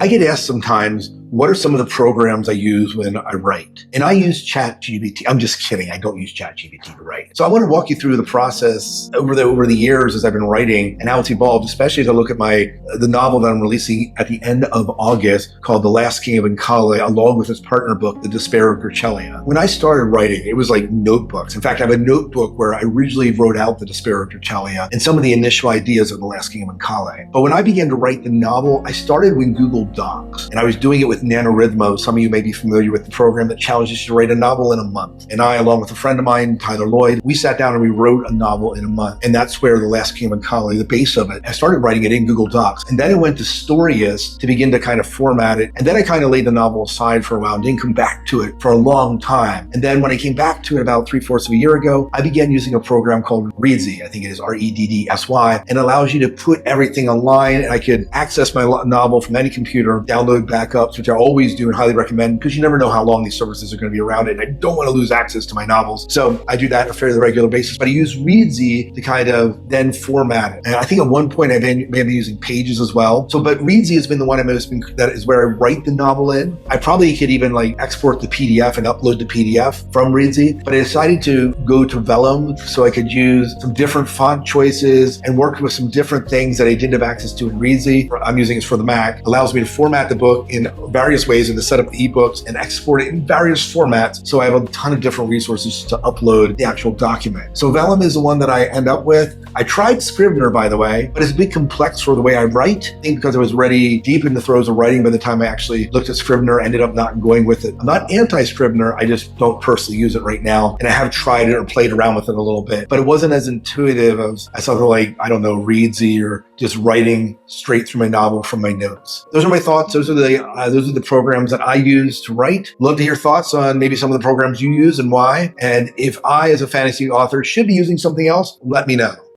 I get asked sometimes, what are some of the programs I use when I write? And I use ChatGPT. I'm just kidding. I don't use ChatGPT to write. So I want to walk you through the process over the years as I've been writing and how it's evolved, especially as I look at the novel that I'm releasing at the end of August called The Last King of Äncale, along with his partner book, The Despair of Äncale. When I started writing, it was like notebooks. In fact, I have a notebook where I originally wrote out The Despair of Äncale and some of the initial ideas of The Last King of Äncale. But when I began to write the novel, I started with Google Docs, and I was doing it with NaNoWriMo. Some of you may be familiar with the program that challenges you to write a novel in a month. And I, along with a friend of mine, Tyler Lloyd, we sat down and we wrote a novel in a month. And that's where The Last King of Äncale, the base of it, I started writing it in Google Docs. And then I went to Storyist to begin to kind of format it. And then I kind of laid the novel aside for a while and didn't come back to it for a long time. And then when I came back to it about 3/4 of a year ago, I began using a program called Reedsy. I think it is REDDSY, and allows you to put everything online. And I could access my novel from any computer, download backups, which I always do and highly recommend, because you never know how long these services are going to be around, and I don't want to lose access to my novels. So I do that on a fairly regular basis, but I use Reedsy to kind of then format it. And I think at one point I may have been using Pages as well. But Reedsy has been the one that is where I write the novel in. I probably could even export the PDF and upload the PDF from Reedsy, but I decided to go to Vellum so I could use some different font choices and work with some different things that I didn't have access to in Reedsy. I'm using it for the Mac. Allows me to format the book in various ways and to set up the ebooks and export it in various formats. So I have a ton of different resources to upload the actual document. So Vellum is the one that I end up with. I tried Scrivener, by the way, but it's a bit complex for the way I write. I think because I was already deep in the throes of writing by the time I actually looked at Scrivener, ended up not going with it. I'm not anti-Scrivener, I just don't personally use it right now. And I have tried it or played around with it a little bit, but it wasn't as intuitive as something like, I don't know, Reedsy or just writing straight through my novel from my notes. Those are my thoughts. Those are the programs that I use to write. Love to hear thoughts on maybe some of the programs you use and why. And if I, as a fantasy author, should be using something else, let me know.